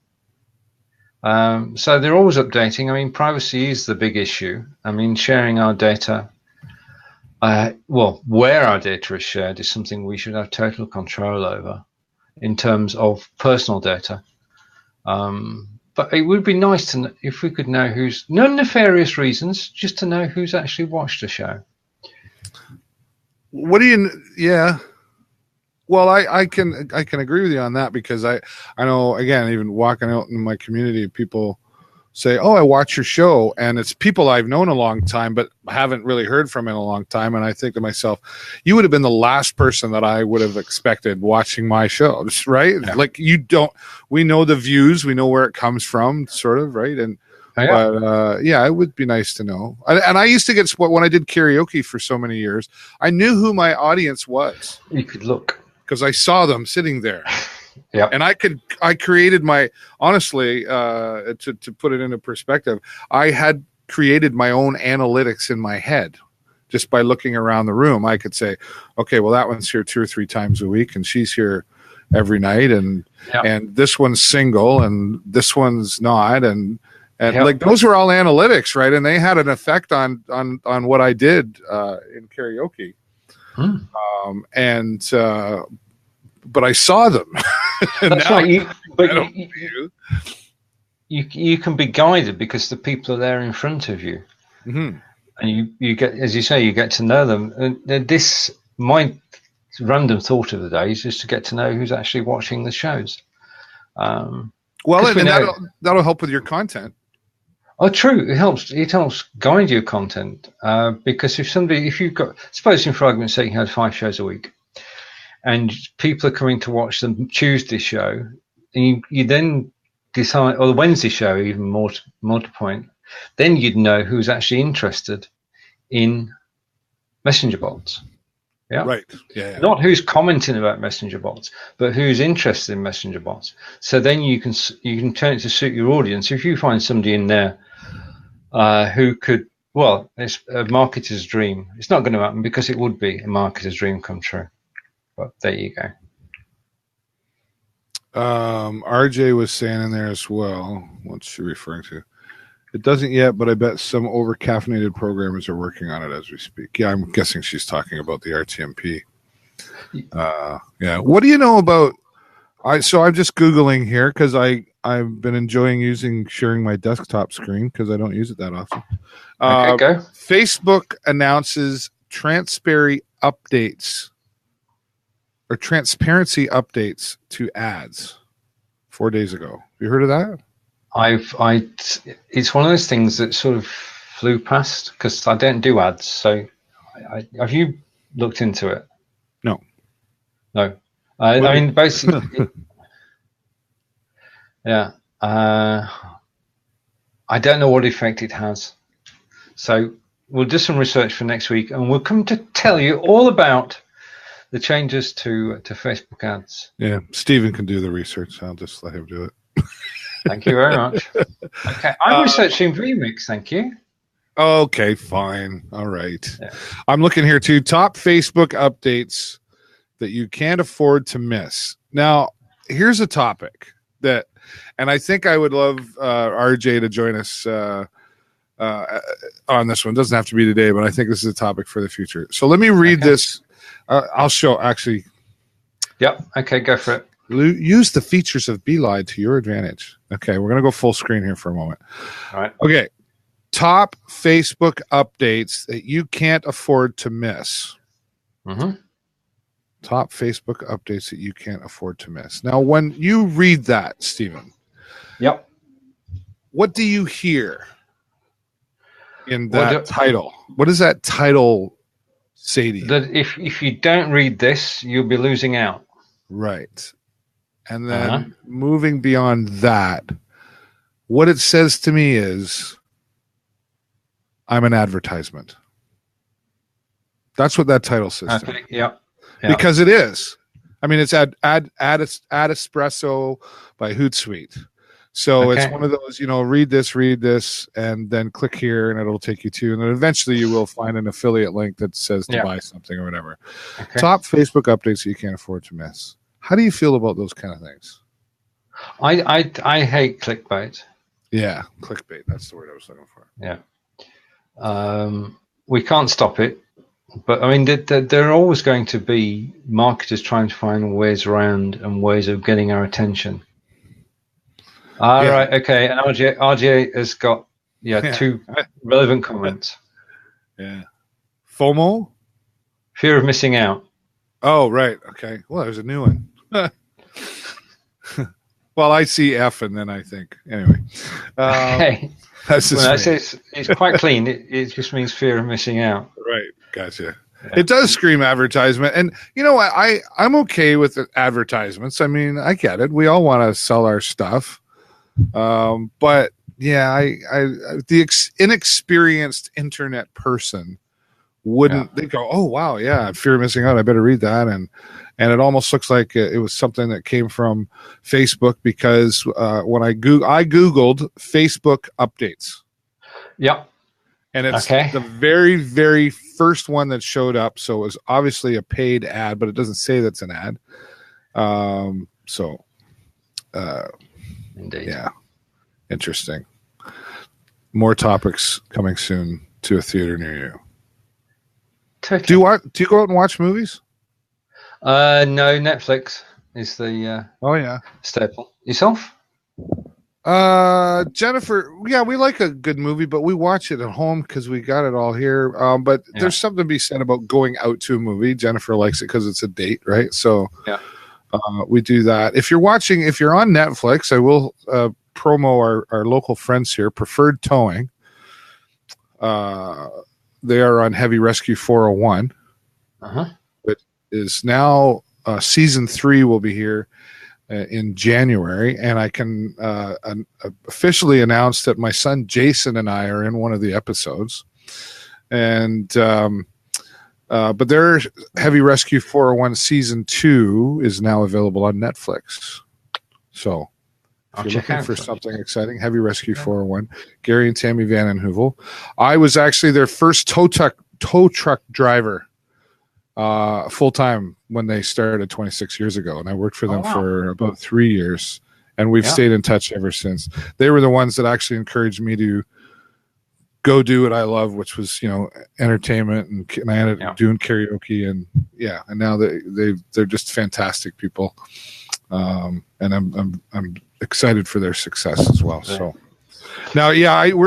So they're always updating. I mean, privacy is the big issue. I mean, sharing our data, where our data is shared is something we should have total control over in terms of personal data. But it would be nice to if we could know who's non-nefarious reasons, just to know who's actually watched the show. What do you? Yeah. Well, I can agree with you on that, because I know, again, even walking out in my community, people say, "Oh, I watch your show," and it's people I've known a long time but haven't really heard from in a long time, and I think to myself, you would have been the last person that I would have expected watching my show, right? Yeah. Like, you don't. We know the views, we know where it comes from, sort of, right? And but it would be nice to know. And I used to get, when I did karaoke for so many years, I knew who my audience was. You could look, because I saw them sitting there. Yeah. And I created my, honestly, to put it into perspective, I had created my own analytics in my head. Just by looking around the room, I could say, okay, well, that one's here 2 or 3 times a week, and she's here every night, and this one's single, and this one's not, and like, those were all analytics, right? And they had an effect on what I did in karaoke. But I saw them. That's right. You can be guided because the people are there in front of you, and you get, as you say, you get to know them. And my random thought of the day is just to get to know who's actually watching the shows. Well, that'll help with your content. Oh, true. It helps guide your content, because if you've got, supposing for argument's sake, you had 5 shows a week, and people are coming to watch the Tuesday show, and you then decide, or the Wednesday show, even more to point, then you'd know who's actually interested in messenger bots. Yeah. Right. Yeah. Not who's commenting about messenger bots, but who's interested in messenger bots. So then you can turn it to suit your audience. If you find somebody in there who could, well, it's a marketer's dream. It's not going to happen because it would be a marketer's dream come true. But there you go. RJ was saying in there as well. What's she referring to? It doesn't yet, but I bet some over-caffeinated programmers are working on it as we speak. Yeah, I'm guessing she's talking about the RTMP. Yeah. What do you know about? So I'm just Googling here because I've been enjoying sharing my desktop screen because I don't use it that often. Okay, go. Facebook announces transparency updates to ads 4 days ago. Have you heard of that? It's one of those things that sort of flew past because I don't do ads. So, have you looked into it? No. I mean, basically, yeah. I don't know what effect it has. So we'll do some research for next week, and we'll come to tell you all about the changes to Facebook ads. Yeah, Stephen can do the research. I'll just let him do it. Thank you very much. Okay, I'm researching Remix. Thank you. Okay, fine. All right. Yeah. I'm looking here too. Top Facebook updates that you can't afford to miss. Now, here's a topic and I think I would love RJ to join us on this one. It doesn't have to be today, but I think this is a topic for the future. So let me read this. I'll show, actually. Yep. Okay, go for it. Use the features of Beeline to your advantage. Okay, we're going to go full screen here for a moment. All right. Okay. Top Facebook updates that you can't afford to miss. Mm-hmm. Top Facebook updates that you can't afford to miss. Now, when you read that, Stephen, yep, what do you hear in that title? What does that title say to you? That if you don't read this, you'll be losing out. Right. And then moving beyond that, what it says to me is, I'm an advertisement. That's what that title says. Okay. Yeah. Because it is. I mean, it's Ad Espresso by Hootsuite. So it's one of those, read this, and then click here, and it'll take you to, and then eventually you will find an affiliate link that says to buy something or whatever. Okay. Top Facebook updates you can't afford to miss. How do you feel about those kind of things? I hate clickbait. Yeah, clickbait. That's the word I was looking for. Yeah. We can't stop it. But I mean, there are always going to be marketers trying to find ways around and ways of getting our attention. Right, okay. And RJ has got two relevant comments. Yeah. FOMO? Fear of missing out. Oh, right. Okay. Well, there's a new one. Well, I see F and then I think. Anyway. That's just when I say it's quite clean, it just means fear of missing out. Right. Gotcha. Yeah. It does scream advertisement. And you know what? I'm okay with advertisements. I mean, I get it. We all want to sell our stuff. But yeah, the inexperienced internet person wouldn't, they go, oh wow, yeah, fear of missing out. I better read that. And it almost looks like it was something that came from Facebook because when I Googled Facebook updates. Yep. And it's the very, very first one that showed up. So it was obviously a paid ad, but it doesn't say that's an ad. Indeed. Yeah. Interesting. More topics coming soon to a theater near you. Totally. Do you go out and watch movies? No, Netflix is the staple. Yourself? Jennifer, yeah, we like a good movie, but we watch it at home because we got it all here. But there's something to be said about going out to a movie. Jennifer likes it because it's a date, right? So we do that. If you're on Netflix, I will promo our local friends here, Preferred Towing. They are on Heavy Rescue 401. It is now season 3 will be here in January, and I can officially announce that my son Jason and I are in one of the episodes. And but their Heavy Rescue 401 season 2 is now available on Netflix. So if you're looking for something exciting, Heavy Rescue 401, Gary and Tammy Van Heuvel. I was actually their first tow truck driver full time when they started 26 years ago, and I worked for them for about 3 years, and we've stayed in touch ever since. They were the ones that actually encouraged me to go do what I love, which was entertainment, and I ended up doing karaoke, and now they're just fantastic people, and I'm excited for their success as well. So now,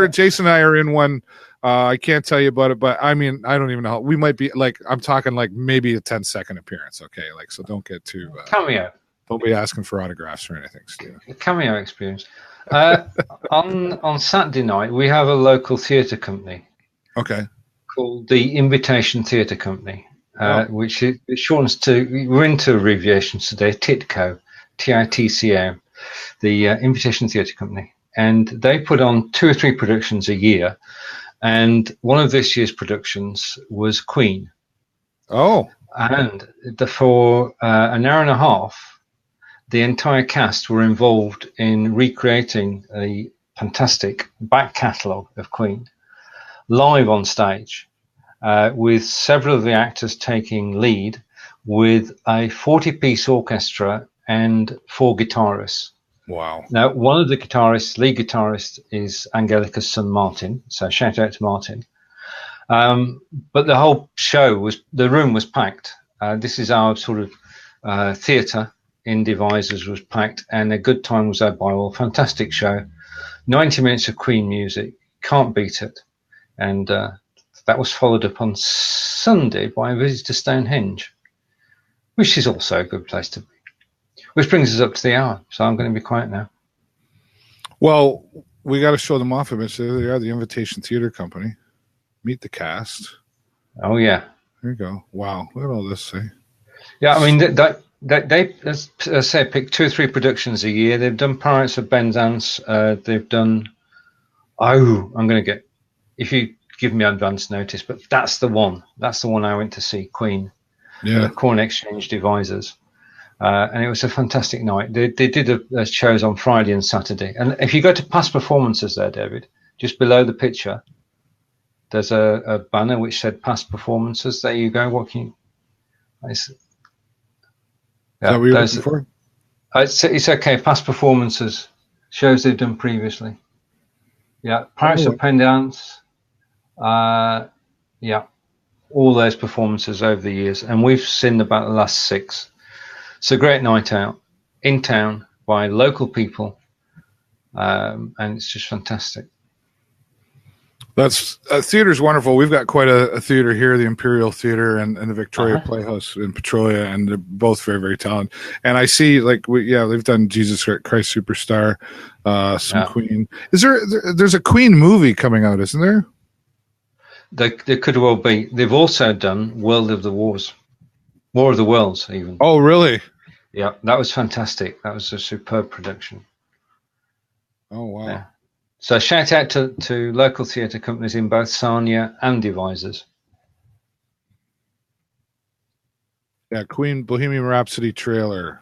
Jason and I are in one. I can't tell you about it, but I mean, I don't even know. We might be I'm talking maybe a 10-second appearance. Okay. So don't get too cameo. Don't be asking for autographs or anything, Steve. A cameo experience. On Saturday night, we have a local theatre company. Okay. Called the Invitation Theatre Company, which it shortens to, we're into abbreviations today, TITCO, TITCO, the Invitation Theatre Company. And they put on 2 or 3 productions a year. And one of this year's productions was Queen. Oh. And for an hour and a half, the entire cast were involved in recreating a fantastic back catalogue of Queen live on stage, with several of the actors taking lead, with a 40-piece orchestra and 4 guitarists. Wow. Now, one of the lead guitarist is Angelica's son, Martin. So shout out to Martin. But the whole the room was packed. This is our sort of theatre in Devizes was packed, and a good time was had by all. Fantastic show. 90 minutes of Queen music. Can't beat it. And that was followed up on Sunday by a visit to Stonehenge, which is also a good place to be. Which brings us up to the hour, so I'm going to be quiet now. Well, we got to show them off a bit. So they are the Invitation Theatre Company. Meet the cast. Oh, yeah. There you go. Wow. Look at all this, say. Yeah, I mean, they as I say, pick 2 or 3 productions a year. They've done Pirates of Penzance. They've done... I'm going to get... If you given me advance notice, but that's the one. That's the one I went to see, Queen. Yeah. The Corn Exchange Devisers. And it was a fantastic night. They did a shows on Friday and Saturday. And if you go to past performances there, David, just below the picture, there's a banner which said past performances. There you go. What can you... Is that what you're looking for? It's okay. Past performances, shows they've done previously. Yeah, Paris of Pen Dance. Yeah, all those performances over the years, and we've seen about the last 6. It's a great night out in town by local people, and it's just fantastic. That's theater's wonderful. We've got quite a theater here, the Imperial Theater and the Victoria Playhouse in Petrolia, and they're both very, very talented. And I see, like, they've done Jesus Christ Superstar, some Queen. There's a Queen movie coming out, isn't there? There could well be. They've also done War of the Worlds, even. Oh, really? Yeah, that was fantastic. That was a superb production. Oh, wow. Yeah. So shout out to local theatre companies in both Sarnia and Devisers. Yeah, Queen Bohemian Rhapsody trailer.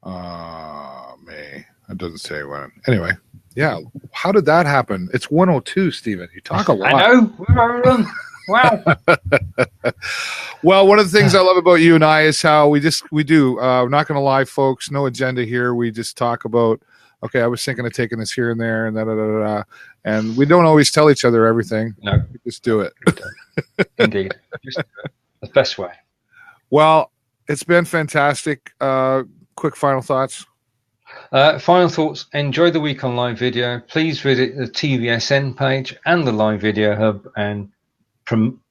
May. That doesn't say when. Anyway, yeah. How did that happen? It's 1:02, Stephen. You talk a lot. I know. We're on. Wow. Well, one of the things I love about you and I is how we do. I'm not going to lie, folks. No agenda here. We just talk about, okay, I was thinking of taking this here and there, and and we don't always tell each other everything. No. We just do it. Indeed. Just the best way. Well, it's been fantastic. Quick final thoughts. Final thoughts. Enjoy the week on live video. Please visit the TVSN page and the live video hub and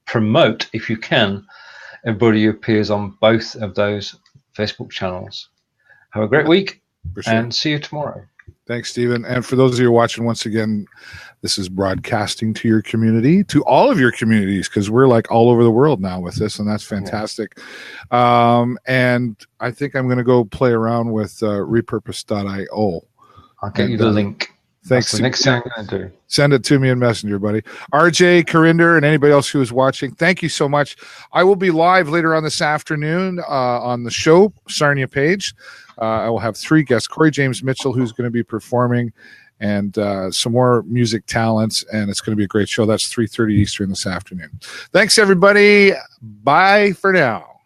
promote, if you can, everybody who appears on both of those Facebook channels. Have a great week, and see you tomorrow. Thanks, Stephen. And for those of you watching, once again, this is broadcasting to your community, to all of your communities, because we're like all over the world now with this, and that's fantastic. Yeah. And I think I'm going to go play around with repurpose.io. I'll get you the link. Thanks. That's the next thing I'm going to do. Send it to me in Messenger, buddy. RJ, Corinder, and anybody else who is watching, thank you so much. I will be live later on this afternoon on the show, Sarnia page. I will have 3 guests, Corey James Mitchell, who's going to be performing, and some more music talents, and it's going to be a great show. That's 3:30 Eastern this afternoon. Thanks, everybody. Bye for now.